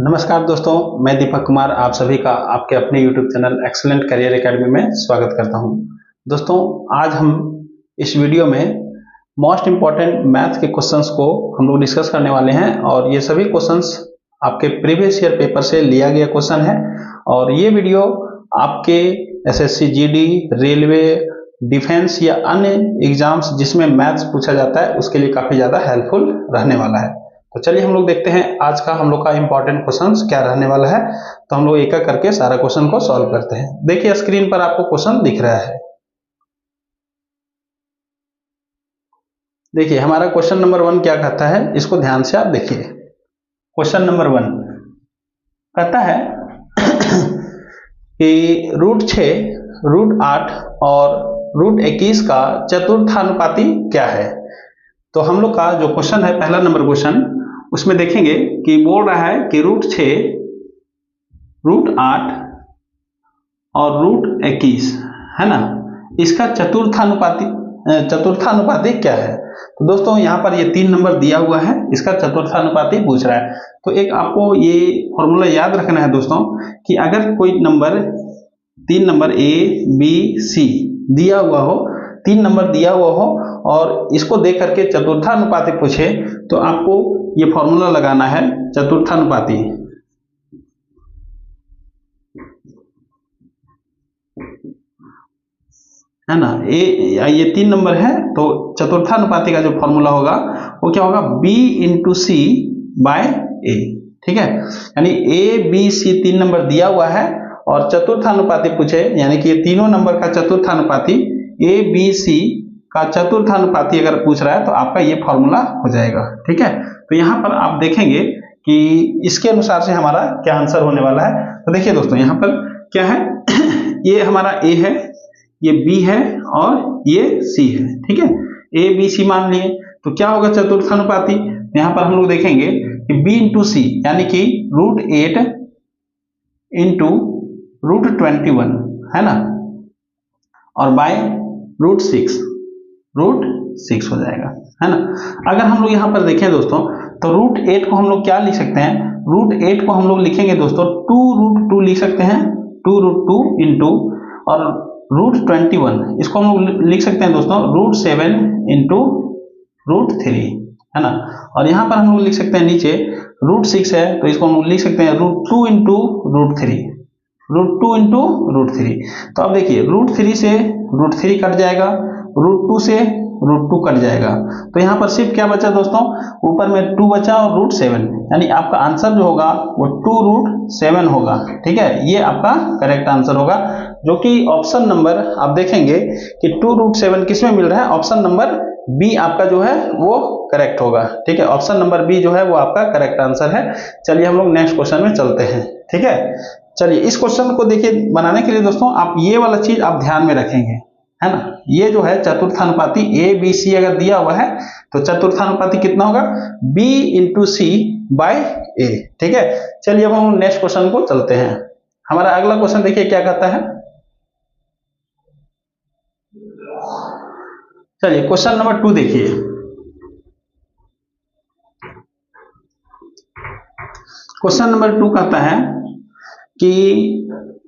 नमस्कार दोस्तों, मैं दीपक कुमार आप सभी का आपके अपने YouTube channel excellent career academy में स्वागत करता हूं। दोस्तों, आज हम इस वीडियो में मोस्ट इम्पॉर्टेंट मैथ के क्वेश्चंस को हम लोग डिस्कस करने वाले हैं और ये सभी क्वेश्चंस आपके प्रीवियस ईयर पेपर से लिया गया क्वेश्चन है और ये वीडियो आपके एसएससी जीडी, रेलवे, डिफेंस या अन्य एग्जाम्स जिसमें मैथ्स पूछा जाता है उसके लिए काफी ज्यादा हेल्पफुल रहने वाला है। तो चलिए हम लोग देखते हैं आज का हम लोग का इंपॉर्टेंट क्वेश्चन क्या रहने वाला है। तो हम लोग एक एक करके सारा क्वेश्चन को सॉल्व करते हैं। देखिए स्क्रीन पर आपको क्वेश्चन दिख रहा है। देखिए हमारा क्वेश्चन नंबर 1 क्या कहता है, इसको ध्यान से आप देखिए। क्वेश्चन नंबर 1 कहता है कि √6, √8 और √21 का चतुर्थानुपाती क्या है। तो हम लोग का जो क्वेश्चन है, पहला नंबर क्वेश्चन, उसमें देखेंगे कि बोल रहा है कि √6, √8 और √21 है ना, इसका चतुर्थानुपाती क्या है। तो दोस्तों यहाँ पर ये 3 नंबर दिया हुआ है, इसका चतुर्थानुपाती पूछ रहा है। तो एक आपको ये फॉर्मूला याद रखना है दोस्तों कि अगर कोई number 3 number A, B, C दिया हुआ हो, 3 नंबर दिया हुआ हो और इसको देख करके चतुर्थानुपाती पूछे तो आपको ये फॉर्मूला लगाना है चतुर्थानुपाती, है ना। ये 3 नंबर है तो चतुर्थानुपाती का जो फॉर्मूला होगा वो क्या होगा, B/C/A। ठीक है, यानी A, B, C 3 नंबर दिया हुआ है और चतुर्थानुपाती पूछे, यानी कि ये तीनों नंबर का चतुर्थानुपाती A, B, C का चतुर्थानुपाती अगर पूछ रहा है तो आपका ये फॉर्मूला हो जाएगा। ठीक है, तो यहाँ पर आप देखेंगे कि इसके अनुसार से हमारा क्या आंसर होने वाला है। तो देखिए दोस्तों यहाँ पर क्या है ये हमारा A है, ये B है और ये C है। ठीक है, A, B, C मान लिए तो क्या होगा चतुर्थानुपाती। यहाँ पर हम लोग देखेंगे कि B इंटू C यानी कि √8 इंटू √21 है ना, और बाय √6 हो जाएगा, है ना। अगर हम लोग यहाँ पर देखें दोस्तों तो √8 को हम लोग क्या लिख सकते हैं, √8 को हम लोग लिखेंगे दोस्तों 2√2 लिख सकते हैं, 2√2 इंटू और √21 इसको हम लोग लिख सकते हैं दोस्तों √7 इंटू √3 है ना। और यहाँ पर हम लोग लिख सकते हैं नीचे √6 है तो इसको हम लोग लिख सकते हैं √2 इंटू √3, √2 इंटू √3। तो अब देखिए √3 से √3 कट जाएगा, √2 से √2 कट जाएगा, तो यहाँ पर सिर्फ क्या बचा दोस्तों, ऊपर में 2 बचा और √7, यानी आपका आंसर जो होगा वो 2√7 होगा। ठीक है, ये आपका करेक्ट आंसर होगा, जो कि ऑप्शन नंबर आप देखेंगे कि 2√7 किसमें मिल रहा है, ऑप्शन नंबर बी आपका जो है वो करेक्ट होगा। ठीक है, ऑप्शन नंबर बी जो है वो आपका करेक्ट आंसर है। चलिए हम लोग नेक्स्ट क्वेश्चन में चलते हैं। ठीक है, चलिए इस क्वेश्चन को देखिए, बनाने के लिए दोस्तों आप ये वाला चीज आप ध्यान में रखेंगे, है ना। ये जो है चतुर्थानुपाती A, B, C अगर दिया हुआ है तो चतुर्थानुपाती कितना होगा, B इंटू C/A। ठीक है, चलिए अब हम नेक्स्ट क्वेश्चन को चलते हैं। हमारा अगला क्वेश्चन देखिए क्या कहता है। चलिए क्वेश्चन नंबर 2 देखिए। क्वेश्चन नंबर 2 कहता है कि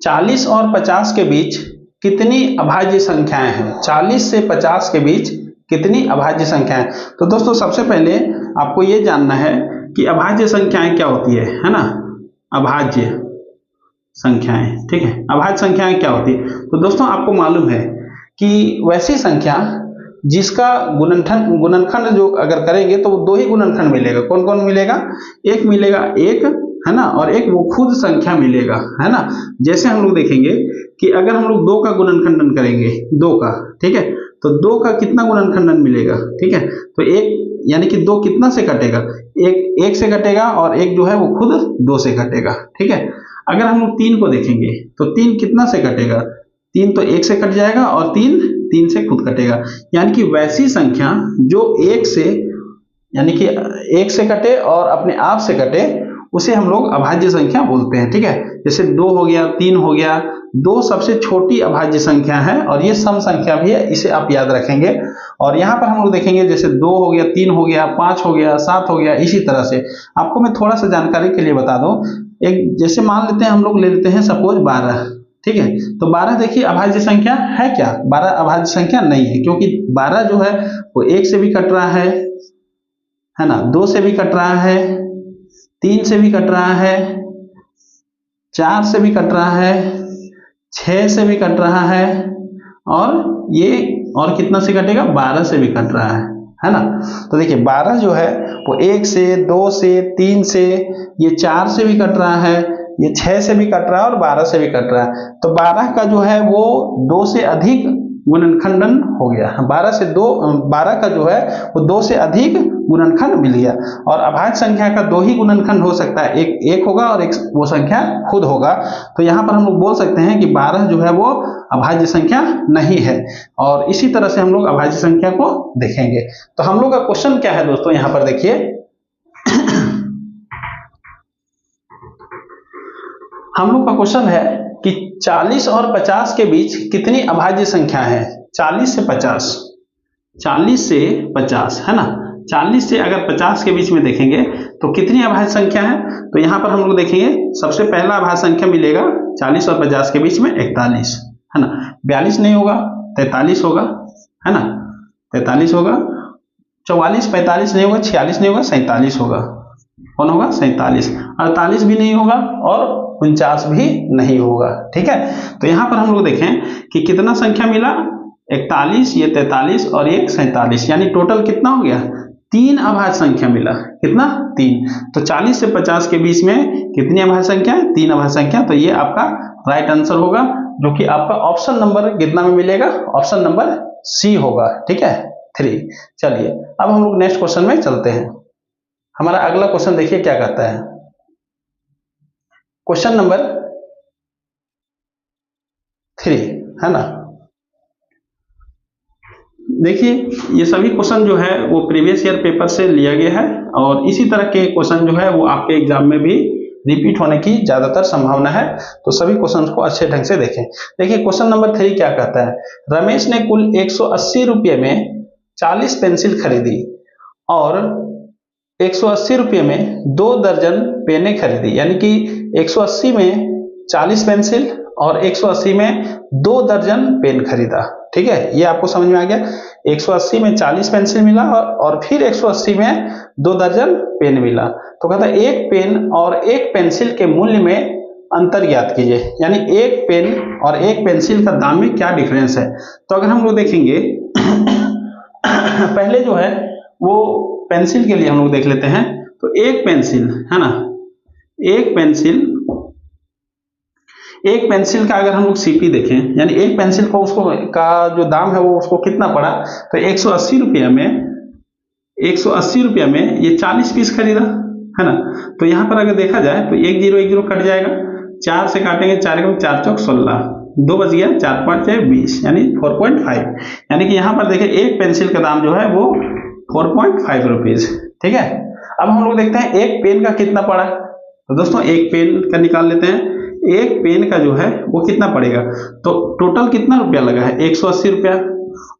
40 और 50 के बीच कितनी अभाज्य संख्याएं हैं। 40 से 50 के बीच कितनी अभाज्य संख्याएं। तो दोस्तों सबसे पहले आपको ये जानना है कि अभाज्य संख्याएं क्या होती है ना, अभाज्य संख्याएं। ठीक है, अभाज्य संख्याएं क्या होती है। तो दोस्तों आपको मालूम है कि वैसी संख्या जिसका गुणनखंड जो अगर करेंगे तो वो 2 ही गुणनखंड मिलेगा। कौन कौन मिलेगा, एक मिलेगा 1 है ना, और एक वो खुद संख्या मिलेगा, है ना। जैसे हम लोग देखेंगे कि अगर हम लोग 2 का गुणनखंडन करेंगे, 2 का, ठीक है, तो 2 का कितना गुणनखंडन मिलेगा। ठीक है, तो 1 यानी कि 2 कितना से कटेगा, 1 से कटेगा और 1 जो है वो खुद 2 से कटेगा। ठीक है, अगर हम लोग 3 को देखेंगे तो 3 कितना से कटेगा, 3 तो 1 से कट जाएगा और 3 से खुद कटेगा। यानी कि वैसी संख्या जो 1 से यानी कि 1 से कटे और अपने आप से कटे, उसे हम लोग अभाज्य संख्या बोलते हैं। ठीक है, जैसे 2 हो गया, 3 हो गया, 2 सबसे छोटी अभाज्य संख्या है और ये सम संख्या भी है, इसे आप याद रखेंगे। और यहाँ पर हम लोग देखेंगे जैसे 2 हो गया, 3 हो गया, 5 हो गया, 7 हो गया, इसी तरह से। आपको मैं थोड़ा सा जानकारी के लिए बता दूं, एक जैसे मान लेते हैं हम लोग ले लेते हैं सपोज 12। ठीक है, तो 12 देखिए अभाज्य संख्या है क्या? 12 अभाज्य संख्या नहीं है, क्योंकि 12 जो है वो 1 से भी कट रहा है ना, 2 से भी कट रहा है, 3 से भी कट रहा है, 4 से भी कट रहा है, 6 से भी कट रहा है, और ये और कितना से कटेगा? 12 से भी कट रहा है ना। तो देखिए 12 जो है वो 1 से, 2 से, 3 से, ये 4 से भी कट रहा है, ये 6 से भी कट रहा है और 12 से भी कट रहा है। तो 12 का जो है वो 2 से अधिक गुणनखंडन हो गया। 12 का जो है वो 2 से अधिक गुणनखंड मिल गया। और अभाज्य संख्या का 2 ही गुणनखंड हो सकता है, एक होगा और एक वो संख्या खुद होगा। तो यहाँ पर हम लोग बोल सकते हैं कि 12 जो है वो अभाज्य संख्या नहीं है। और इसी तरह से हम लोग अभाज्य संख्या को देखेंगे। तो हम लोग का क्वेश्चन क्या है दोस्तों, यहाँ पर देखिए हम लोग का क्वेश्चन है कि 40 और 50 के बीच कितनी अभाज्य संख्या है? 40 से 50, 40 से 50 है ना। 40 से अगर 50 के बीच में देखेंगे तो कितनी अभाज्य संख्या है? तो यहाँ पर हम लोग देखेंगे सबसे पहला अभाज्य संख्या मिलेगा 40 और 50 के बीच में 41 है ना। 42 नहीं होगा, 43 होगा, है ना, 43 होगा। 44, 45 नहीं होगा, 46 नहीं होगा, 47 होगा। कौन होगा? 47। 48 भी नहीं होगा और 49 भी नहीं होगा। ठीक है, तो यहाँ पर हम लोग देखें कि कितना संख्या मिला? 41, ये 43 और ये 47, यानी टोटल कितना हो गया? 3 अभाज्य संख्या मिला। कितना? 3। तो 40 से 50 के बीच में कितनी अभाज्य संख्या है? 3 अभाज्य संख्या। तो ये आपका राइट आंसर होगा, जो कि आपका ऑप्शन नंबर कितना में मिलेगा? ऑप्शन नंबर सी होगा। ठीक है, 3। चलिए अब हम लोग नेक्स्ट क्वेश्चन में चलते हैं। हमारा अगला क्वेश्चन देखिए क्या कहता है। क्वेश्चन नंबर 3 है ना। देखिए ये सभी क्वेश्चन जो है वो प्रीवियस ईयर पेपर से लिया गया है और इसी तरह के क्वेश्चन जो है वो आपके एग्जाम में भी रिपीट होने की ज्यादातर संभावना है। तो सभी क्वेश्चन को अच्छे ढंग से देखें। देखिए क्वेश्चन नंबर 3 क्या कहता है। रमेश ने कुल 180 रुपये में 40 पेंसिल खरीदी और 180 रुपये में 2 दर्जन पेनें खरीदी, यानी कि 180 में 40 पेंसिल और 180 में 2 दर्जन पेन खरीदा। ठीक है, ये आपको समझ में आ गया। 180 में 40 पेंसिल मिला और फिर 180 में 2 दर्जन पेन मिला। तो कहता है एक पेन और एक पेंसिल के मूल्य में अंतर ज्ञात कीजिए, यानी एक पेन और एक पेंसिल का दाम में क्या डिफरेंस है। तो अगर हम लोग देखेंगे पहले जो है वो पेंसिल के लिए हम लोग देख लेते हैं। तो एक पेंसिल है ना, एक पेंसिल का अगर हम लोग सीपी देखें, यानी एक पेंसिल को उसको का जो दाम है वो उसको कितना पड़ा, तो 180 रुपया में ये 40 पीस खरीदा है ना। तो यहाँ पर अगर देखा जाए तो 1 0 1 0 कट जाएगा, 4 से काटेंगे, 4 4 चौक 16, 2 बच गया, 4 5 20, यानी 4.5। यानी कि यहाँ पर देखिए एक पेंसिल का दाम जो है वो 4.5 रुपीज। ठीक है, अब हम लोग देखते हैं एक पेन का कितना पड़ा। तो दोस्तों एक पेन का निकाल लेते हैं। एक पेन का जो है वो कितना पड़ेगा, तो टोटल कितना रुपया लगा है? 180 रुपया।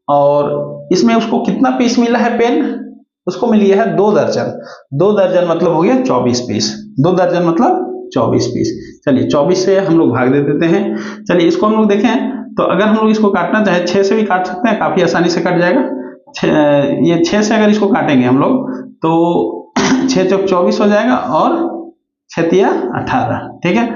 और इसमें उसको कितना पीस मिला है पेन? उसको मिल गया है 2 दर्जन। 2 दर्जन मतलब हो गया 24 पीस। 2 दर्जन मतलब 24 पीस। चलिए 24 से हम लोग भाग दे देते हैं। चलिए इसको हम लोग देखें तो अगर हम लोग इसको काटना चाहे 6 से भी काट सकते हैं, काफी आसानी से कट जाएगा। ये 6 से अगर इसको काटेंगे हम लोग तो 6 चौक 24 हो जाएगा और 6 तिया 18। ठीक है,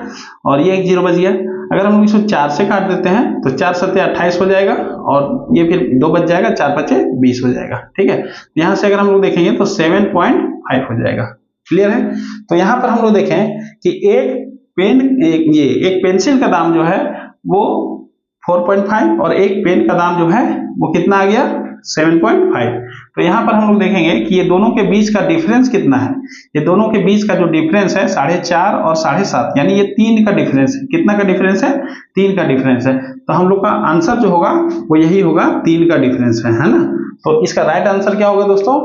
और ये 1 0 बच गया। अगर हम इसको 4 से काट देते हैं तो 4 7 28 हो जाएगा और ये फिर 2 बच जाएगा, 4 5 20 हो जाएगा। ठीक है, यहाँ से अगर हम लोग देखेंगे तो 7.5 हो जाएगा। क्लियर है। तो यहाँ पर हम लोग देखें कि एक पेंसिल का दाम जो है वो 4.5 और एक पेन का दाम जो है वो कितना आ गया? 7.5। तो यहाँ पर हम लोग देखेंगे कि ये दोनों के बीच का डिफरेंस कितना है। ये दोनों के बीच का जो डिफरेंस है 4.5 और 7.5, यानी ये 3 का डिफरेंस है। कितना का डिफरेंस है? 3 का डिफरेंस है। तो हम लोग का आंसर जो होगा वो यही होगा, 3 का डिफरेंस है ना। तो इसका राइट आंसर क्या होगा दोस्तों?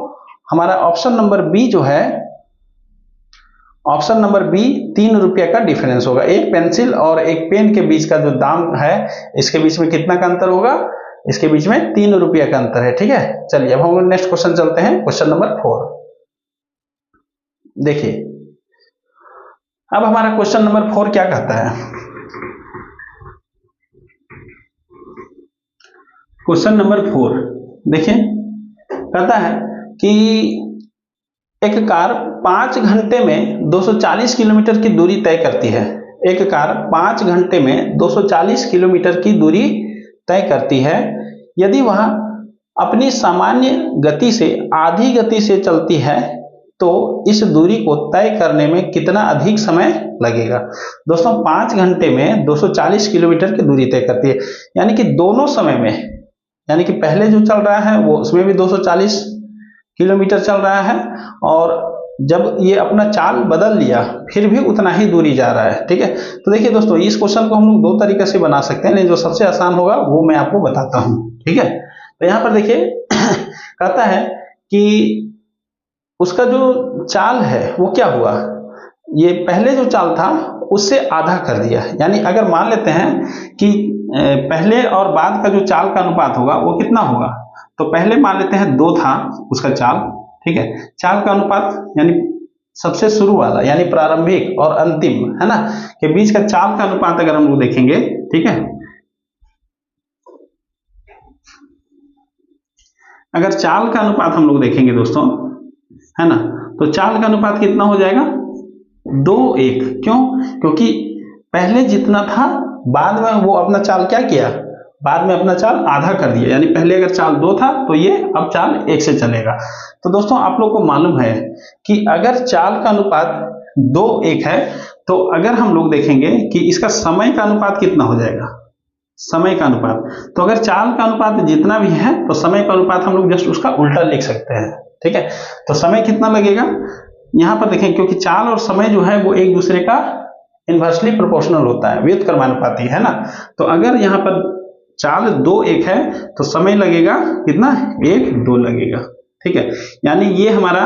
हमारा ऑप्शन नंबर बी जो है ऑप्शन नंबर बी 3 रुपये का डिफरेंस होगा। एक पेंसिल और एक पेन के बीच का जो दाम है, इसके बीच में कितना का अंतर होगा? इसके बीच में 3 रुपये का अंतर है। ठीक है, चलिए अब हम लोग नेक्स्ट क्वेश्चन चलते हैं, क्वेश्चन नंबर 4। देखिए अब हमारा क्वेश्चन नंबर 4 क्या कहता है? क्वेश्चन नंबर 4 देखिए, कहता है कि एक कार 5 घंटे में 240 किलोमीटर की दूरी तय करती है। एक कार 5 घंटे में 240 किलोमीटर की दूरी तय करती है। यदि वह अपनी सामान्य गति से आधी गति से चलती है तो इस दूरी को तय करने में कितना अधिक समय लगेगा? दोस्तों 5 घंटे में 240 किलोमीटर की दूरी तय करती है, यानी कि दोनों समय में, यानी कि पहले जो चल रहा है वो उसमें भी 240 किलोमीटर चल रहा है, और जब ये अपना चाल बदल लिया फिर भी उतना ही दूरी जा रहा है। ठीक है, तो देखिए दोस्तों इस क्वेश्चन को हम लोग दो तरीके से बना सकते हैं, लेकिन जो सबसे आसान होगा वो मैं आपको बताता हूं। ठीक है, तो यहां पर देखिए कहता है कि उसका जो चाल है वो क्या हुआ, ये पहले जो चाल था उससे आधा कर दिया। यानी अगर मान लेते हैं कि पहले और बाद का जो चाल का अनुपात होगा वो कितना होगा, तो पहले मान लेते हैं 2 था उसका चाल। ठीक है, चाल का अनुपात यानी सबसे शुरू वाला यानी प्रारंभिक और अंतिम है ना के बीच का चाल का अनुपात अगर हम लोग देखेंगे, ठीक है, अगर चाल का अनुपात हम लोग देखेंगे दोस्तों, है ना, तो चाल का अनुपात कितना हो जाएगा? 2:1। क्यों? क्योंकि पहले जितना था बाद में वो अपना चाल क्या किया, बाद में अपना चाल आधा कर दिया। यानी पहले अगर चाल 2 था तो ये अब चाल 1 से चलेगा। तो दोस्तों आप लोग को मालूम है कि अगर चाल का अनुपात 2:1 है तो अगर हम लोग देखेंगे कि इसका समय का अनुपात कितना हो जाएगा, समय का अनुपात, तो अगर चाल का अनुपात जितना भी है तो समय का अनुपात हम लोग जस्ट उसका उल्टा लिख सकते हैं। ठीक है, तो समय कितना लगेगा यहां पर देखें, क्योंकि चाल और समय जो है वो एक दूसरे का इनवर्सली प्रोपोर्शनल होता है, व्युत्क्रमानुपाती है ना। तो अगर यहां पर चाल 2:1 है तो समय लगेगा कितना, 1:2 लगेगा। ठीक है, यानी ये हमारा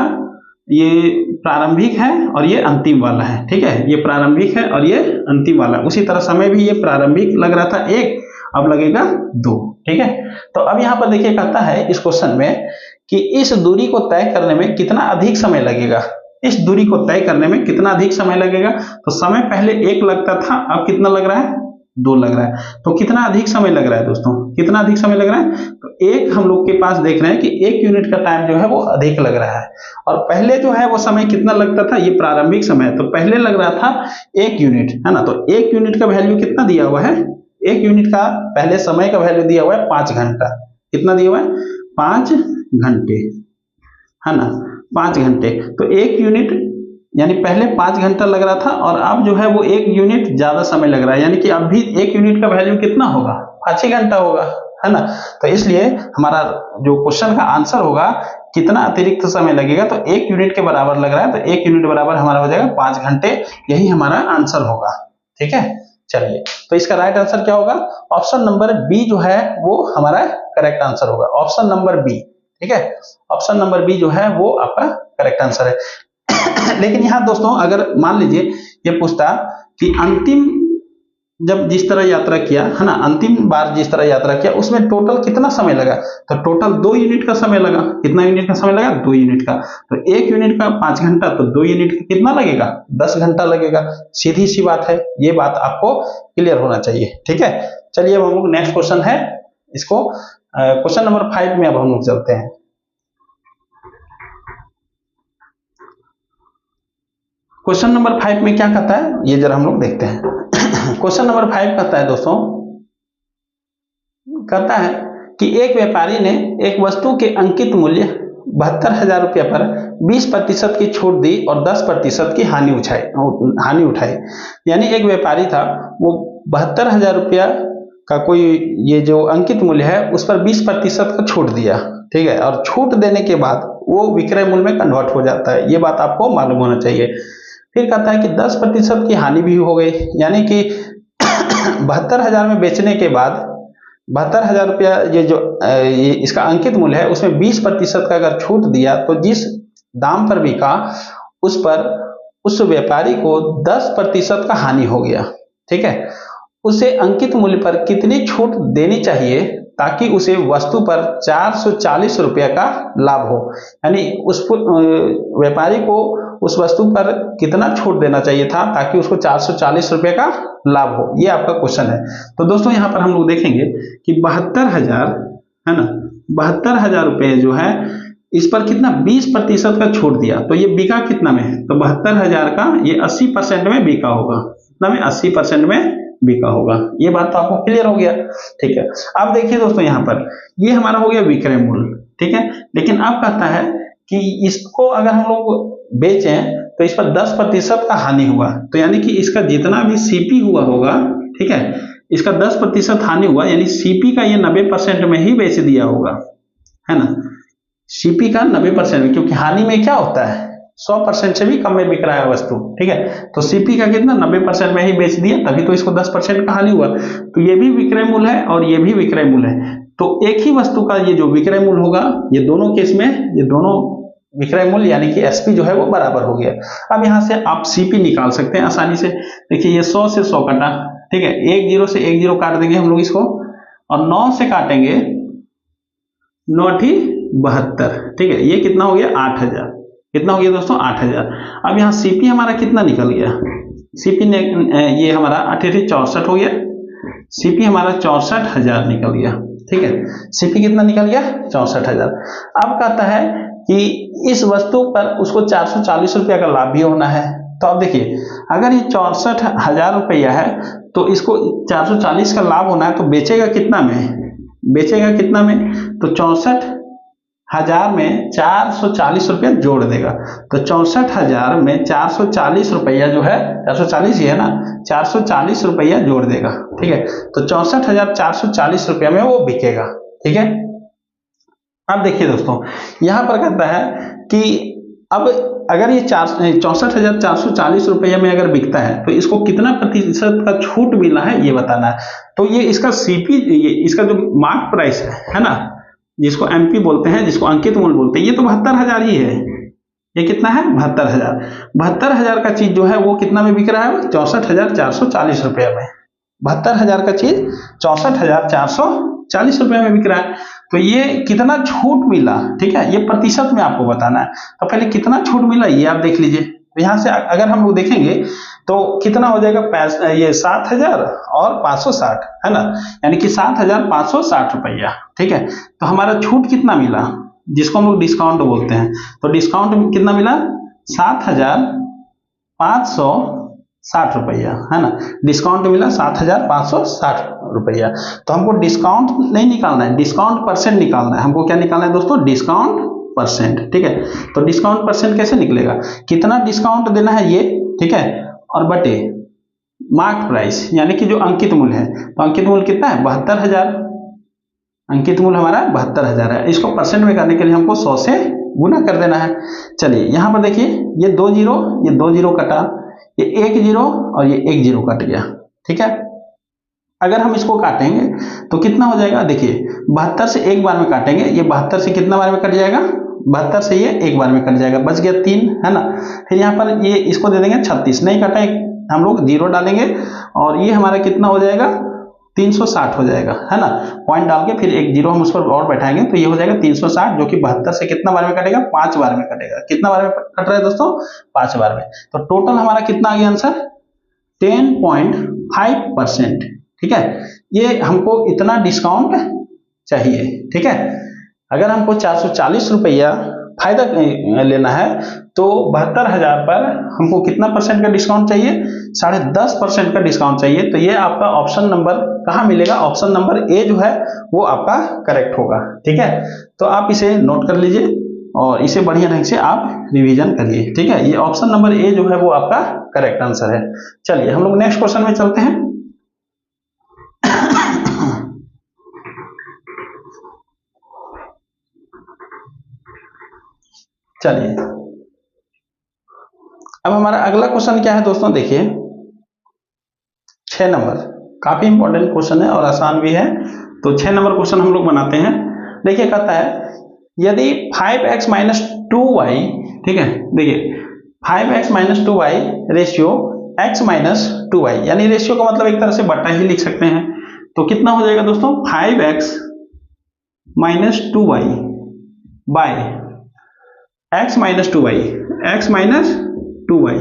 ये प्रारंभिक है और ये अंतिम वाला है। ठीक है, ये प्रारंभिक है और ये अंतिम वाला। उसी तरह समय भी ये प्रारंभिक लग रहा था 1, अब लगेगा 2। ठीक है, तो अब यहां पर देखिए कहता है इस क्वेश्चन में कि इस दूरी को तय करने में कितना अधिक समय लगेगा। इस दूरी को तय करने में कितना अधिक समय लगेगा, तो समय पहले 1 लगता था, अब कितना लग रहा है, 2 लग रहा है। तो कितना अधिक समय लग रहा है दोस्तों, कितना अधिक समय लग रहा है, तो एक हम लोग के पास देख रहे हैं कि 1 यूनिट का टाइम जो है वो अधिक लग रहा है। और पहले जो है वो समय कितना लगता था, ये प्रारंभिक समय, तो पहले लग रहा था 1 यूनिट, है ना। तो 1 यूनिट का वैल्यू कितना दिया हुआ है, 1 यूनिट का पहले समय का वैल्यू दिया हुआ है 5 घंटा। कितना दिया हुआ है, 5 घंटे, है ना, 5 घंटे। तो 1 यूनिट यानी पहले 5 घंटा लग रहा था और अब जो है वो 1 यूनिट ज्यादा समय लग रहा है, यानी कि अब भी 1 यूनिट का वैल्यू कितना होगा, 5 ही घंटा होगा, है ना। तो इसलिए हमारा जो क्वेश्चन का आंसर होगा कितना अतिरिक्त समय लगेगा, तो 1 यूनिट के बराबर लग रहा है, तो 1 यूनिट बराबर हमारा हो जाएगा 5 घंटे, यही हमारा आंसर होगा। ठीक है, चलिए तो इसका राइट आंसर क्या होगा, ऑप्शन नंबर बी जो है वो हमारा करेक्ट आंसर होगा, ऑप्शन नंबर बी। ठीक है, ऑप्शन नंबर बी जो है वो आपका करेक्ट आंसर है। लेकिन यहां दोस्तों अगर मान लीजिए ये पूछता कि अंतिम जब जिस तरह यात्रा किया, है ना, अंतिम बार जिस तरह यात्रा किया उसमें टोटल कितना समय लगा, तो टोटल 2 यूनिट का समय लगा। कितना यूनिट का समय लगा, 2 यूनिट का। तो 1 यूनिट का 5 घंटा, तो 2 यूनिट का कितना लगेगा, 10 घंटा लगेगा। सीधी सी बात है, ये बात आपको क्लियर होना चाहिए। ठीक है, चलिए अब हम लोग नेक्स्ट क्वेश्चन है, इसको क्वेश्चन नंबर 5 में अब हम लोग चलते हैं। क्वेश्चन नंबर 5 में क्या कहता है ये जरा हम लोग देखते हैं। क्वेश्चन नंबर 5 कहता है दोस्तों, कहता है कि एक व्यापारी ने एक वस्तु के अंकित मूल्य 72,000 रुपये पर 20% की छूट दी और 10% की हानि उठाई। यानी एक व्यापारी था, वो 72,000 रुपया का कोई ये जो अंकित मूल्य है उस पर 20% का छूट दिया। ठीक है, और छूट देने के बाद वो विक्रय मूल्य में कन्वर्ट हो जाता है, ये बात आपको मालूम होना चाहिए। फिर कहता है कि 10% की हानि भी हो गई, यानी कि 72,000 में बेचने के बाद 72,000 रुपया ये इसका अंकित मूल्य है, उसमें 20% का अगर छूट दिया तो जिस दाम पर बिका उस पर उस व्यापारी को 10% का हानि हो गया, ठीक है, उसे अंकित मूल्य पर कितनी छूट देनी चाहिए ताकि उसे वस्तु पर 440 रुपये का लाभ हो। यानी उस व्यापारी को उस वस्तु पर कितना छूट देना चाहिए था ताकि उसको 440 रुपये का लाभ हो, ये आपका क्वेश्चन है। तो दोस्तों यहाँ पर हम लोग देखेंगे कि 72,000 है ना, 72,000 रुपये जो है इस पर कितना 20% का छूट दिया, तो ये बिका कितना में है, तो 72,000 का ये 80% में बिका होगा, कितना में 80% में बिका होगा। ये बात तो आपको क्लियर हो गया, ठीक है। अब देखिए दोस्तों यहाँ पर ये हमारा हो गया विक्रय मूल्य, ठीक है, लेकिन अब कहता है कि इसको अगर हम लोग बेचें तो इस पर 10% का हानि हुआ, तो यानी कि इसका जितना भी सीपी हुआ होगा, ठीक है, इसका 10% हानि हुआ, यानी सीपी का ये 90% में ही बेच दिया होगा, है ना, सीपी का 90% में, क्योंकि हानि में क्या होता है 100% से भी कम में बिक रहा है वस्तु, ठीक है, तो सीपी का कितना 90% में ही बेच दिया, तभी तो इसको 10% का हानि हुआ। तो ये भी विक्रय मूल्य है और ये भी विक्रय मूल्य है, तो एक ही वस्तु का ये जो विक्रय मूल्य होगा, ये दोनों केस में ये दोनों विक्रय मूल्य यानी कि एसपी जो है वो बराबर हो गया। अब यहाँ से आप सीपी निकाल सकते हैं आसानी से। देखिए ये 100 से 100 कटा, ठीक है, 1 0 से 1 0 काट देंगे हम लोग इसको, और 9 से काटेंगे 9 72, ठीक है, ये कितना हो गया 8,000, कितना हो गया दोस्तों 8,000। अब यहाँ सीपी हमारा कितना निकल गया, सीपी ने ये हमारा 8 64 हो गया, सीपी हमारा 64,000 निकल गया, ठीक है, सीपी कितना निकल गया 64,000। अब कहता है कि इस वस्तु पर उसको 440 रुपया का लाभ भी होना है, तो अब देखिए अगर ये 64,000 रुपया है तो इसको 440 का लाभ होना है, तो बेचेगा कितना में, बेचेगा कितना में, तो 64,000 में 440 रुपया जोड़ देगा, तो 64,000 में 440 रुपया जो है 440 ही है ना, 440 रुपया जोड़ देगा, ठीक है, तो 64,440 रुपया में वो बिकेगा, ठीक है। अब देखिए दोस्तों यहां पर कहता है कि अब अगर ये 64,440 रुपये में अगर बिकता है तो इसको कितना प्रतिशत का छूट मिला है ये बताना है। तो ये इसका सीपी, ये इसका जो मार्क प्राइस है ना, जिसको एमपी बोलते हैं, जिसको अंकित मूल्य बोलते हैं, ये तो 72,000 ही है। ये कितना है 72,000। 72,000 का चीज जो है वो कितना में बिक रहा है 64,440 रुपये में। 72,000 का चीज 64,440 रुपये में बिक रहा है, तो ये कितना छूट मिला, ठीक है, ये प्रतिशत में आपको बताना है। तो पहले कितना छूट मिला ये आप देख लीजिए। तो यहाँ से अगर हम लोग देखेंगे तो कितना हो जाएगा, ये 7,000 और 560 है ना, यानी कि 7,560 रुपया, ठीक है। तो हमारा छूट कितना मिला, जिसको हम लोग डिस्काउंट बोलते हैं, तो डिस्काउंट कितना मिला 7,560 रुपया, है ना, डिस्काउंट मिला 7,560 रुपया। तो हमको डिस्काउंट नहीं निकालना है, डिस्काउंट परसेंट निकालना है। हमको क्या निकालना है दोस्तों, डिस्काउंट परसेंट, ठीक है। तो डिस्काउंट परसेंट कैसे निकलेगा, कितना डिस्काउंट देना है ये, ठीक है, और बटे मार्क प्राइस यानी कि जो अंकित मूल्य है, तो अंकित मूल्य कितना है 72,000, अंकित मूल्य हमारा 72,000 है। इसको परसेंट में करने के लिए हमको 100 से गुना कर देना है। चलिए यहाँ पर देखिए ये 2 0, ये 2 0 कटा, ये 1 0 और ये 1 0 कट गया, ठीक है। अगर हम इसको काटेंगे तो कितना हो जाएगा, देखिए 72 से एक बार में काटेंगे, ये 72 से कितना बार में कट जाएगा, 72 से ये एक बार में कट जाएगा, बच गया 3, है ना। फिर यहाँ पर ये इसको दे देंगे 36, नहीं काटा हम लोग 0 डालेंगे, और ये हमारा कितना हो जाएगा 360 हो जाएगा, है ना, पॉइंट डाल के फिर एक 0 हम उस पर और बैठाएंगे, तो ये हो जाएगा 360, जो कि 72 से कितना बार में कटेगा 5 बार में कटेगा। कितना बार में कट रहा है दोस्तों 5 बार में। तो टोटल हमारा कितना आ गया आंसर 10.5%, ठीक है। ये हमको इतना डिस्काउंट चाहिए, ठीक है। अगर हमको 440 रुपया फायदा लेना है तो 72,000 पर हमको कितना परसेंट का डिस्काउंट चाहिए, 10.5% का डिस्काउंट चाहिए। तो ये आपका ऑप्शन नंबर कहाँ मिलेगा, ऑप्शन नंबर ए जो है वो आपका करेक्ट होगा, ठीक है। तो आप इसे नोट कर लीजिए और इसे बढ़िया ढंग से आप रिवीजन करिए, ठीक है। ये ऑप्शन नंबर ए जो है वो आपका करेक्ट आंसर है। चलिए हम लोग नेक्स्ट क्वेश्चन में चलते हैं। चलिए अब हमारा अगला क्वेश्चन क्या है दोस्तों, देखिए 6 नंबर, काफी इंपॉर्टेंट क्वेश्चन है और आसान भी है। तो 6 नंबर क्वेश्चन हम लोग बनाते हैं। देखिए कहता है यदि 5x - 2y, ठीक है, देखिए 5x minus 2y ratio x minus 2y, यानी रेशियो का मतलब एक तरह से बटा ही लिख सकते हैं। तो कितना हो जाएगा दोस्तों 5x minus 2y by x minus 2y, x minus 2y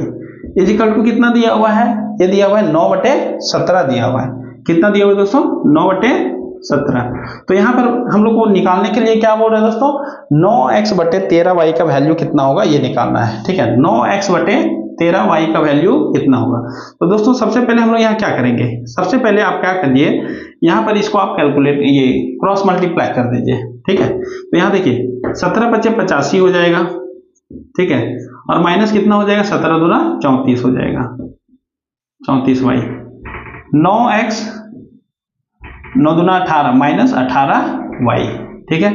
is equal to कितना दिया हुआ है, ये दिया हुआ है 9/17 दिया हुआ है। कितना दिया हुआ है दोस्तों 9/17। तो यहाँ पर हम लोग को निकालने के लिए क्या बोल रहे हैं दोस्तों 9x/13y का वैल्यू कितना होगा ये निकालना है। ठीक है, 9x/13y का वैल्यू कितना होगा। तो दोस्तों सबसे पहले हम लोग यहाँ क्या करेंगे, सबसे पहले आप क्या करिए, यहाँ पर इसको आप कैलकुलेट ये क्रॉस मल्टीप्लाई कर दीजिए। ठीक है, तो यहाँ देखिए 17×5 = 85 हो जाएगा। ठीक है, और माइनस कितना हो जाएगा 17 दूना 34 हो जाएगा, 34y। 9x 9 दूना 18 माइनस 18y। ठीक है,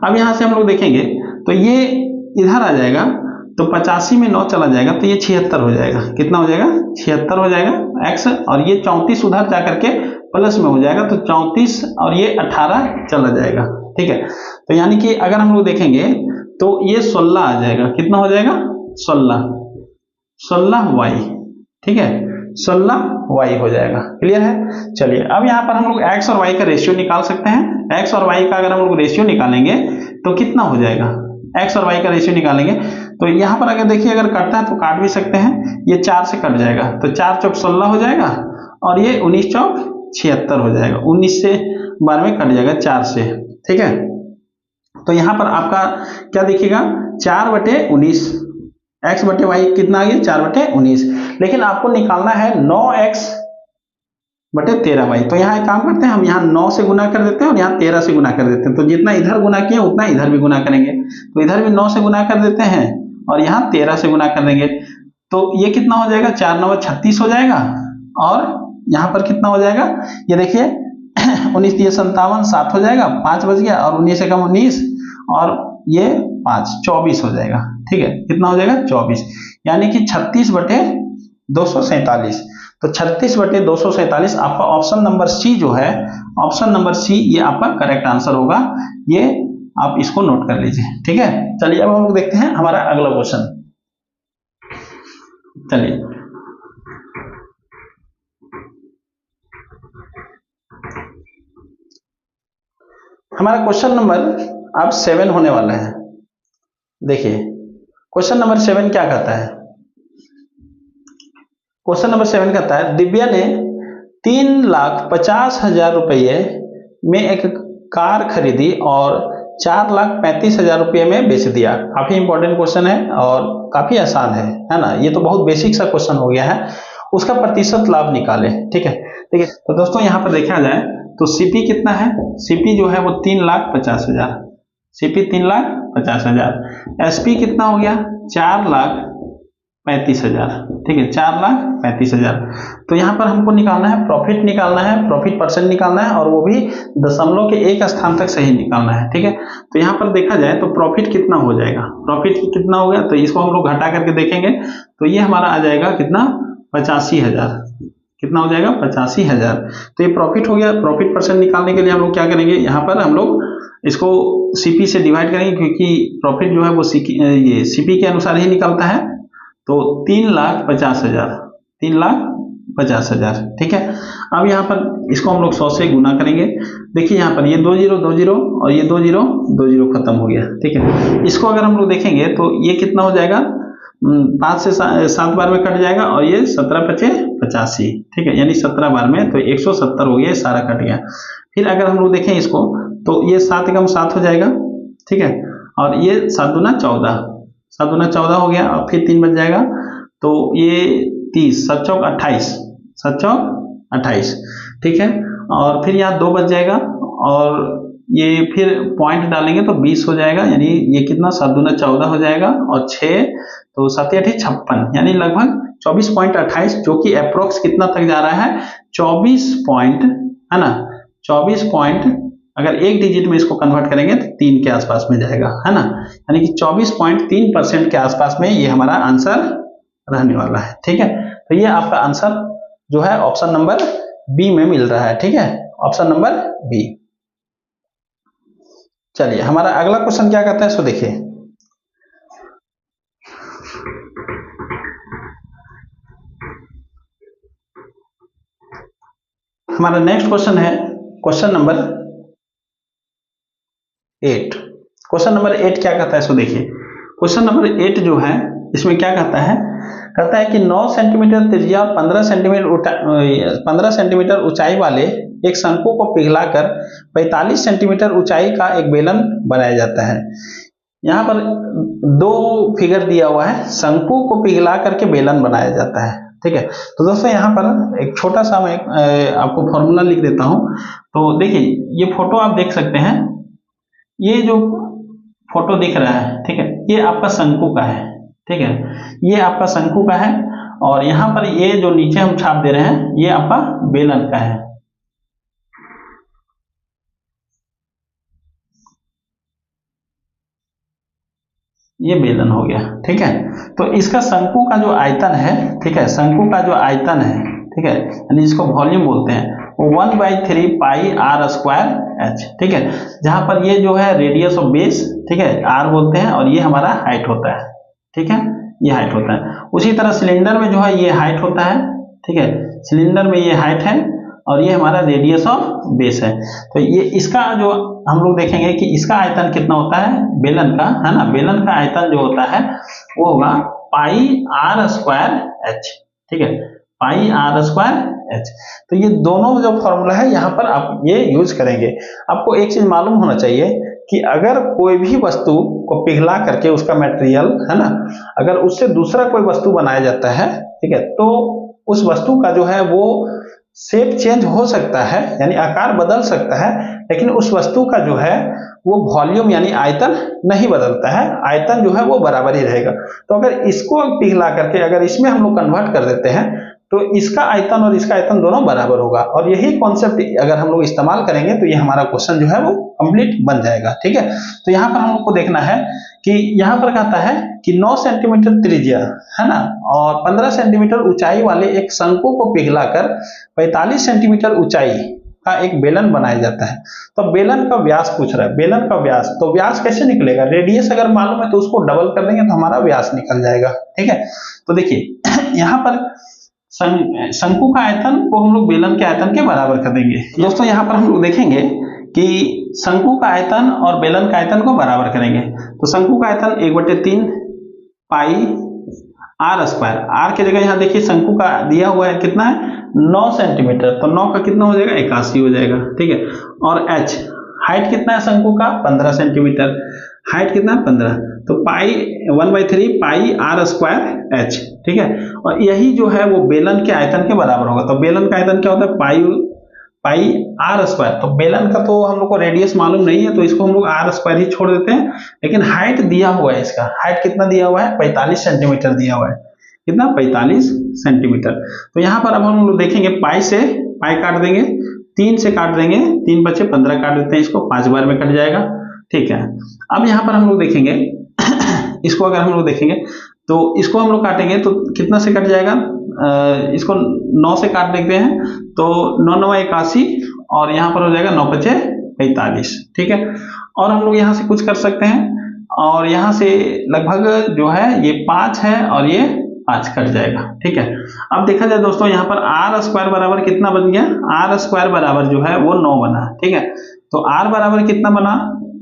अब यहां से हम लोग देखेंगे तो ये इधर आ जाएगा, तो 85 में 9 चला जाएगा तो ये 76 हो जाएगा। कितना हो जाएगा 76 हो जाएगा x, और ये 34 उधर जाकर के प्लस में हो जाएगा, तो 34 और ये 18 चला जाएगा। ठीक है, तो यानी कि अगर हम लोग देखेंगे तो ये 16 आ जाएगा। कितना हो जाएगा 16y। ठीक है, 16y हो जाएगा। क्लियर है। चलिए अब यहाँ पर हम लोग x और y का रेशियो निकाल सकते हैं। x और y का अगर हम लोग रेशियो निकालेंगे तो कितना हो जाएगा, x और y का रेशियो निकालेंगे तो यहाँ पर अगर देखिए अगर कटता है तो काट भी सकते हैं, ये 4 से कट जाएगा तो 4 चौक 16 हो जाएगा, और ये 19 चौक 76 हो जाएगा। 19 से 12 कट जाएगा 4 से। ठीक है, तो यहाँ पर आपका क्या दिखेगा 4/19, x/y कितना आ गया 4/19, लेकिन आपको निकालना है 9x/13y। तो यहाँ एक काम करते हैं, हम यहाँ 9 से गुना कर देते हैं और यहाँ 13 से गुना कर देते हैं। तो जितना इधर गुना किया उतना इधर भी गुना करेंगे, तो इधर भी 9 से गुना कर देते हैं और यहाँ 13 से गुना कर देंगे। तो ये कितना हो जाएगा 4 9 36 हो जाएगा, और यहाँ पर कितना हो जाएगा ये देखिए 19 दिए 57, 7 हो जाएगा, 5 बच गया, और 19 से कम 19, और ये 5 24 हो जाएगा। ठीक है, कितना हो जाएगा 24, यानी कि 36/247। तो 36/247 आपका ऑप्शन नंबर सी जो है, ऑप्शन नंबर सी ये आपका करेक्ट आंसर होगा। ये आप इसको नोट कर लीजिए। ठीक है, चलिए अब हम लोग देखते हैं हमारा अगला क्वेश्चन। चलिए हमारा क्वेश्चन नंबर अब 7 होने वाला है। देखिए क्वेश्चन नंबर 7 क्या कहता है, क्वेश्चन नंबर 7 कहता है दिव्या ने 3,50,000 रुपये में एक कार खरीदी और 4,35,000 रुपये में बेच दिया। काफी इंपॉर्टेंट क्वेश्चन है और काफी आसान है ना, ये तो बहुत बेसिक सा क्वेश्चन हो गया है। उसका प्रतिशत लाभ निकाले। ठीक है, ठीक है, तो दोस्तों यहाँ पर देखा जाए तो सीपी कितना है, सीपी जो है वो 3,50,000, सीपी 3,50,000। एसपी कितना हो गया 4,35,000। ठीक है, 4,35,000। तो यहाँ पर हमको निकालना है प्रॉफिट, निकालना है प्रॉफिट परसेंट निकालना है, और वो भी दशमलव के एक स्थान तक सही निकालना है। ठीक है, तो यहाँ पर देखा जाए तो प्रॉफिट कितना हो जाएगा, प्रॉफिट कितना हो गया, तो इसको हम लोग घटा करके देखेंगे तो ये हमारा आ जाएगा कितना 85,000। कितना हो जाएगा 85,000। तो ये प्रॉफिट हो गया। प्रॉफिट परसेंट निकालने के लिए हम लोग क्या करेंगे, यहाँ पर हम लोग इसको सीपी से डिवाइड करेंगे, क्योंकि प्रॉफिट जो है वो ये सीपी के अनुसार ही निकलता है। तो 3,50,000, 3,50,000। ठीक है, अब यहाँ पर इसको हम लोग 100 से गुना करेंगे। देखिए यहाँ पर ये 2 0 2 0 और ये 2 0 2 0 खत्म हो गया। ठीक है, इसको अगर हम लोग देखेंगे तो ये कितना हो जाएगा 5 से 7 बार में कट जाएगा, और ये 17×5=85। ठीक है, यानी 17 बार में तो 170 हो गया, सारा कट गया। फिर अगर हम लोग देखें इसको तो ये 7 एकम 7 हो जाएगा। ठीक है, और ये 7 दूना 14, 7 दूना 14 हो गया, और फिर 3 बच जाएगा, तो ये 30, 7 चौक 28, 7 चौक 28। ठीक है, और फिर यहाँ 2 बच जाएगा, और ये फिर पॉइंट डालेंगे तो 20 हो जाएगा, यानी ये कितना 7 दूना 14 हो जाएगा, और 6 तो 7 8 56, यानी लगभग 24.28, जो कि अप्रोक्स कितना तक जा रहा है 24 पॉइंट, है ना 24 पॉइंट। अगर एक डिजिट में इसको कन्वर्ट करेंगे तो 3 के आसपास में जाएगा, है ना, यानी कि 24.3% के आसपास में ये हमारा आंसर रहने वाला है। ठीक है, तो ये आपका आंसर जो है ऑप्शन नंबर बी में मिल रहा है। ठीक है, ऑप्शन नंबर बी। चलिए हमारा अगला क्वेश्चन क्या कहता है, सो देखिए हमारा नेक्स्ट क्वेश्चन है क्वेश्चन नंबर 8। क्वेश्चन नंबर 8 क्या कहता है, इसको देखिए। क्वेश्चन नंबर 8 जो है इसमें क्या कहता है कि 9 सेंटीमीटर त्रिज्या और 15 सेंटीमीटर ऊंचाई वाले एक शंकु को पिघलाकर 45 सेंटीमीटर ऊंचाई का एक बेलन बनाया जाता है। यहाँ पर दो फिगर दिया हुआ है, शंकु को पिघला करके बेलन बनाया जाता है। ठीक है, तो दोस्तों यहाँ पर एक छोटा सा मैं आपको फॉर्मूला लिख देता हूँ। तो देखिए ये फोटो आप देख सकते हैं, ये जो फोटो दिख रहा है, ठीक है, ये आपका शंकु का है। ठीक है, ये आपका शंकु का है और यहाँ पर ये जो नीचे हम छाप दे रहे हैं ये आपका बेलन का है। ये बेलन हो गया। ठीक है, तो इसका शंकु का जो आयतन है, ठीक है, शंकु का जो आयतन है, ठीक है, यानी इसको वॉल्यूम बोलते हैं, वो 1/3 पाई आर स्क्वायर एच। ठीक है, जहां पर ये जो है रेडियस ऑफ बेस, ठीक है, आर बोलते हैं, और ये हमारा हाइट होता है। ठीक है, ये हाइट होता है। उसी तरह सिलेंडर में जो है ये हाइट होता है। ठीक है, सिलेंडर में ये हाइट है और ये हमारा रेडियस ऑफ बेस है। तो ये इसका जो हम लोग देखेंगे कि इसका आयतन कितना होता है बेलन का, है ना, बेलन का आयतन जो होता है वो होगा पाई आर स्क्वायर एच। ठीक है, पाई आर स्क्वायर एच। तो ये दोनों जो फॉर्मूला है यहाँ पर आप ये यूज करेंगे। आपको एक चीज मालूम होना चाहिए कि अगर कोई भी वस्तु को पिघला करके उसका मटेरियल, है ना, अगर उससे दूसरा कोई वस्तु बनाया जाता है, ठीक है, तो उस वस्तु का जो है वो शेप चेंज हो सकता है, यानी आकार बदल सकता है, लेकिन उस वस्तु का जो है वो वॉल्यूम यानी आयतन नहीं बदलता है, आयतन जो है वो बराबर ही रहेगा। तो अगर इसको पिघला करके अगर इसमें हम लोग कन्वर्ट कर देते हैं तो इसका आयतन और इसका आयतन दोनों बराबर होगा, और यही कॉन्सेप्ट अगर हम लोग इस्तेमाल करेंगे तो ये हमारा क्वेश्चन जो है वो कंप्लीट बन जाएगा। ठीक है, तो यहाँ पर हम लोग को देखना है कि यहाँ पर कहता है कि 9 सेंटीमीटर त्रिज्या, है ना, और 15 सेंटीमीटर ऊंचाई वाले एक शंकु को पिघलाकर 45 सेंटीमीटर ऊंचाई का एक बेलन बनाया जाता है। तो बेलन का व्यास पूछ रहा है, बेलन का व्यास, तो व्यास कैसे निकलेगा, रेडियस अगर मालूम है तो उसको डबल कर देंगे तो हमारा व्यास निकल जाएगा। ठीक है, तो देखिए यहाँ पर शंकु का आयतन को हम लोग बेलन के आयतन के बराबर कर देंगे। दोस्तों यहाँ पर हम लोग देखेंगे कि शंकु का आयतन और बेलन का आयतन को बराबर करेंगे। तो शंकु का आयतन 1/3 पाई आर स्क्वायर, आर की जगह यहाँ देखिए शंकु का दिया हुआ है कितना है 9 सेंटीमीटर, तो 9 का कितना हो जाएगा 81 हो जाएगा। ठीक है, और एच हाइट कितना है शंकु का 15 सेंटीमीटर, हाइट कितना है 15, तो पाई 1/3 पाई आर स्क्वायर एच। ठीक है, और यही जो है वो बेलन के आयतन के बराबर होगा। तो बेलन का आयतन क्या होता है पाई आर स्क्वायर, तो बेलन का तो हम लोग को रेडियस मालूम नहीं है तो इसको हम लोग आर स्क्वायर ही छोड़ देते हैं, लेकिन हाइट दिया हुआ है, इसका हाइट कितना दिया हुआ है 45 सेंटीमीटर दिया हुआ है, कितना 45 सेंटीमीटर। तो यहाँ पर अब हम लोग देखेंगे पाई से पाई काट देंगे, 3 से काट देंगे, 3 बचे 15 काट देते हैं, इसको 5 बार में कट जाएगा। ठीक है, अब यहाँ पर हम लोग देखेंगे इसको अगर हम लोग देखेंगे तो इसको हम लोग काटेंगे तो कितना से कट जाएगा, इसको 9 से काट देते हैं तो 9 9 81 और यहाँ पर हो जाएगा 9 5 45। ठीक है, और हम लोग यहाँ से कुछ कर सकते हैं और यहाँ से लगभग जो है ये 5 है और ये 5 कट जाएगा। ठीक है, अब देखा जाए दोस्तों यहाँ पर आर स्क्वायर बराबर कितना बन गया, आर स्क्वायर बराबर जो है वो 9 बना। ठीक है, तो आर बराबर कितना बना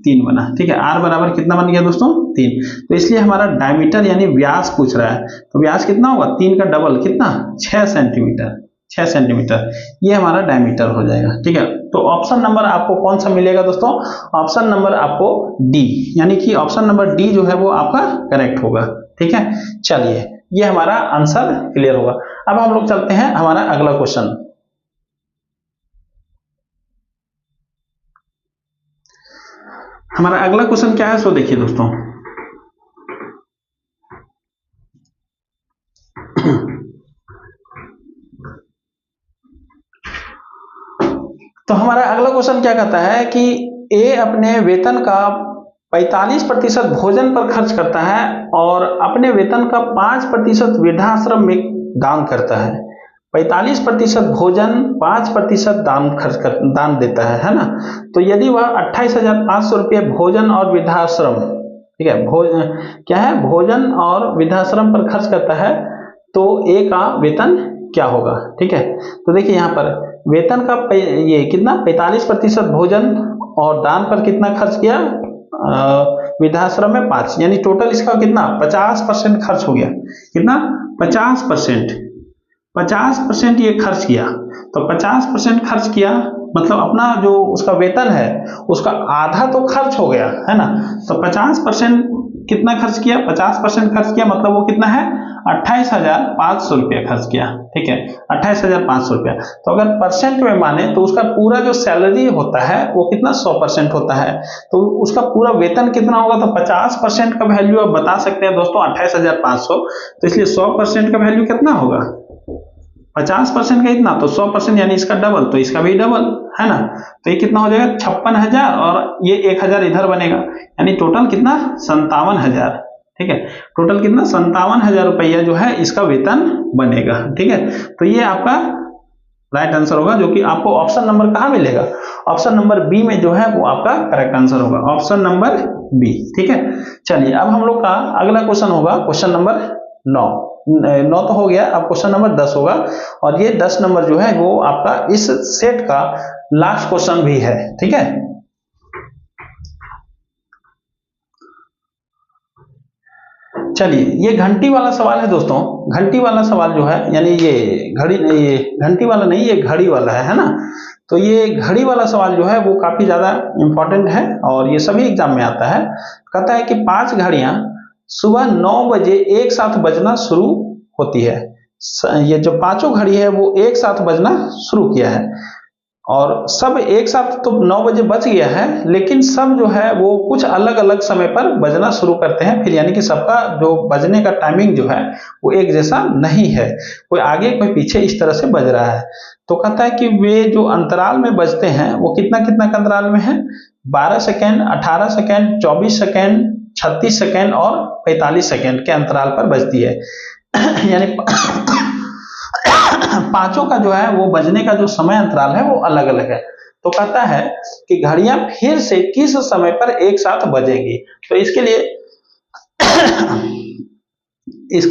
3 बना। ठीक है, आर बराबर कितना बन गया दोस्तों 3, तो इसलिए हमारा डायमीटर यानी व्यास पूछ रहा है, तो व्यास कितना होगा 3 का डबल कितना 6 सेंटीमीटर, 6 सेंटीमीटर ये हमारा डायमीटर हो जाएगा। ठीक है, तो ऑप्शन नंबर आपको कौन सा मिलेगा दोस्तों, ऑप्शन नंबर आपको डी, यानी कि ऑप्शन नंबर डी जो है वो आपका करेक्ट होगा। ठीक है, चलिए ये हमारा आंसर क्लियर होगा। अब हम लोग चलते हैं हमारा अगला क्वेश्चन। हमारा अगला क्वेश्चन क्या है सो देखिए दोस्तों, तो हमारा अगला क्वेश्चन क्या कहता है कि ए अपने वेतन का 45% भोजन पर खर्च करता है और अपने वेतन का 5% वृद्धाश्रम में दान करता है। 45% भोजन, 5% दान देता है ना। तो यदि वह 28,500 रुपये भोजन और वृद्धाश्रम, ठीक है, क्या है भोजन और वृद्धाश्रम पर खर्च करता है, तो ए का वेतन क्या होगा। ठीक है, तो देखिए यहाँ पर वेतन का ये कितना 45% भोजन और दान पर कितना खर्च किया, वृद्धाश्रम में 5, यानी टोटल इसका कितना 50% खर्च हो गया। कितना 50% ये खर्च किया। तो 50% खर्च किया मतलब अपना जो उसका वेतन है उसका आधा तो खर्च हो गया है ना। तो 50% कितना खर्च किया, 50% खर्च किया मतलब वो कितना है 28,500 रुपया खर्च किया। ठीक है 28,500 रुपया। तो अगर परसेंट में माने तो उसका पूरा जो सैलरी होता है वो कितना 100% होता है। तो उसका पूरा वेतन कितना होगा, तो 50% का वैल्यू आप बता सकते हैं दोस्तों 28,500। तो इसलिए 100% का वैल्यू कितना होगा 50% का इतना, तो 100% यानी इसका डबल, तो इसका भी डबल है ना। तो ये कितना हो जाएगा 56,000 और ये 1,000 इधर बनेगा, यानी टोटल कितना 57,000। ठीक है टोटल कितना 57,000 रुपया जो है इसका वेतन बनेगा। ठीक है तो ये आपका राइट आंसर होगा, जो कि आपको ऑप्शन नंबर कहाँ मिलेगा, ऑप्शन नंबर बी में जो है वो आपका करेक्ट आंसर होगा, ऑप्शन नंबर बी। ठीक है चलिए अब हम लोग का अगला क्वेश्चन होगा क्वेश्चन नंबर 9 तो हो गया, अब क्वेश्चन नंबर 10 होगा। और ये 10 नंबर जो है वो आपका इस सेट का लास्ट क्वेश्चन भी है। ठीक है चलिए ये घंटी वाला सवाल है दोस्तों। घंटी वाला सवाल जो है यानी ये घड़ी, ये घंटी वाला नहीं, ये घड़ी वाला है ना। तो ये घड़ी वाला सवाल जो है वो काफी ज्यादा इंपॉर्टेंट है और ये सभी एग्जाम में आता है। कहता है कि 5 घड़ियां सुबह 9 बजे एक साथ बजना शुरू होती है। ये जो पांचों घड़ी है वो एक साथ बजना शुरू किया है और सब एक साथ तो 9 बजे बज गया है, लेकिन सब जो है वो कुछ अलग अलग समय पर बजना शुरू करते हैं फिर, यानी कि सबका जो बजने का टाइमिंग जो है वो एक जैसा नहीं है, कोई आगे कोई पीछे इस तरह से बज रहा है। तो कहता है कि वे जो अंतराल में बजते हैं वो कितना कितना का अंतराल में है, 12 सेकेंड, 18 सेकेंड, 24 सेकेंड, 36 सेकेंड और 45 सेकेंड के अंतराल पर बजती है। यानी पांचों का जो है वो बजने का जो समय अंतराल है वो अलग अलग है। तो कहता है कि घड़ियां फिर से किस समय पर एक साथ बजेंगी। तो इसके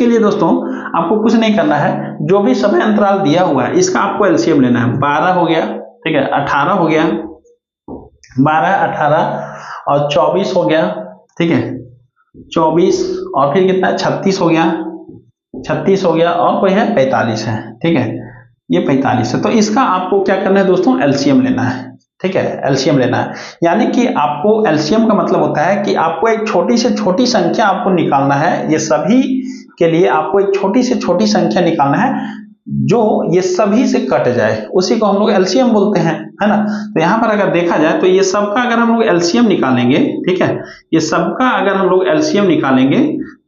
लिए दोस्तों आपको कुछ नहीं करना है, जो भी समय अंतराल दिया हुआ है इसका आपको एलसीएम लेना है। 12 हो गया, ठीक है 18 हो गया, 12, 18 और 24 हो गया, ठीक है 24 और फिर कितना 36 हो गया, 36 हो गया और कोई है 45 है। ठीक है ये 45 है। तो इसका आपको क्या करना है दोस्तों एलसीएम लेना है। ठीक है एलसीएम लेना है, यानी कि आपको एलसीएम का मतलब होता है कि आपको एक छोटी से छोटी संख्या आपको निकालना है। ये सभी के लिए आपको एक छोटी से छोटी संख्या निकालना है जो ये सभी से कट जाए, उसी को हम लोग एलसीएम बोलते हैं, है ना। तो यहाँ पर अगर देखा जाए तो ये सबका अगर हम लोग एलसीएम निकालेंगे, ठीक है ये सबका अगर हम लोग एलसीएम निकालेंगे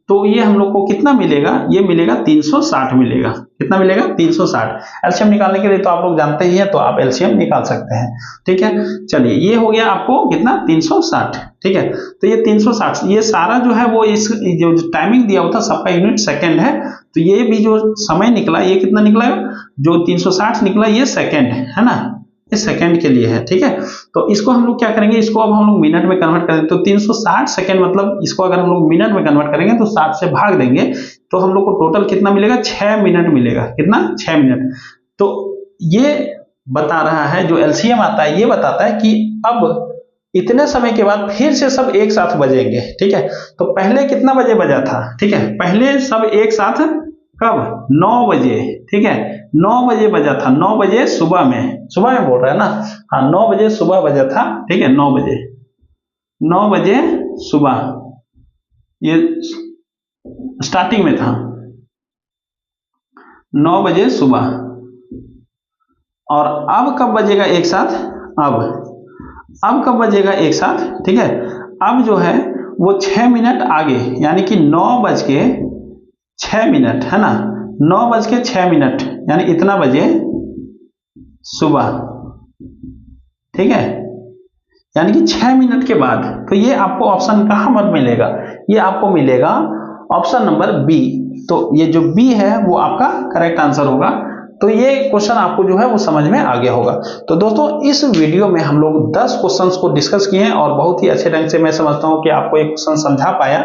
तो ये हम लोग को कितना मिलेगा, ये मिलेगा 360 मिलेगा। कितना मिलेगा 360। एलसीएम निकालने के लिए तो आप लोग जानते ही हैं, तो आप एलसीएम निकाल सकते हैं। ठीक है चलिए ये हो गया आपको कितना 360। ठीक है तो ये 360, ये सारा जो है वो इस जो टाइमिंग दिया हुआ था सबका यूनिट सेकंड है। तो ये भी जो समय निकला ये कितना निकला, जो 360 निकला ये सेकंड है ना, इस सेकंड के लिए है। ठीक है तो इसको हम लोग क्या करेंगे, इसको अब हम लोग मिनट में कन्वर्ट करेंगे। तो 360 सेकंड मतलब इसको अगर हम लोग मिनट में कन्वर्ट करेंगे तो 60 से भाग देंगे तो हम लोग को टोटल कितना मिलेगा 6 मिनट मिलेगा। कितना 6 मिनट। तो ये बता रहा है जो एलसीएम आता है ये बताता है कि अब इतने समय के बाद फिर से सब एक साथ बजेंगे। ठीक है तो पहले कितना बजे बजा था, ठीक है पहले सब एक साथ कब 9 बजे, ठीक है 9 बजे बजा था, 9 बजे सुबह में बोल रहा है ना, हाँ 9 बजे सुबह बजा था। ठीक है 9 बजे सुबह ये स्टार्टिंग में था 9 बजे सुबह। और अब कब बजेगा एक साथ, अब कब बजेगा एक साथ, ठीक है अब जो है वो 6 मिनट आगे, यानी कि 9:06 है ना, 9:06 यानी इतना बजे सुबह। ठीक है यानी कि 6 मिनट के बाद। तो ये आपको ऑप्शन कहां पर मिलेगा, ये आपको मिलेगा ऑप्शन नंबर बी। तो ये जो बी है वो आपका करेक्ट आंसर होगा। तो ये क्वेश्चन आपको जो है वो समझ में आ गया होगा। तो दोस्तों इस वीडियो में हम लोग 10 क्वेश्चंस को डिस्कस किए हैं और बहुत ही अच्छे ढंग से मैं समझता हूं कि आपको एक क्वेश्चन समझा पाया।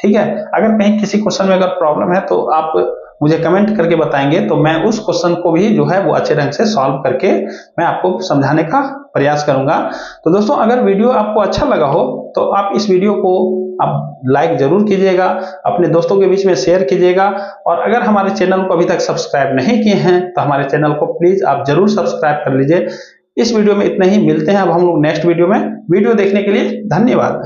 ठीक है अगर कहीं किसी क्वेश्चन में अगर प्रॉब्लम है तो आप मुझे कमेंट करके बताएंगे तो मैं उस क्वेश्चन को भी जो है वो अच्छे ढंग से सॉल्व करके मैं आपको समझाने का प्रयास करूंगा। तो दोस्तों अगर वीडियो आपको अच्छा लगा हो तो आप इस वीडियो को आप लाइक जरूर कीजिएगा, अपने दोस्तों के बीच में शेयर कीजिएगा, और अगर हमारे चैनल को अभी तक सब्सक्राइब नहीं किए हैं तो हमारे चैनल को प्लीज आप जरूर सब्सक्राइब कर लीजिए। इस वीडियो में इतना ही, मिलते हैं अब हम लोग नेक्स्ट वीडियो में। वीडियो देखने के लिए धन्यवाद।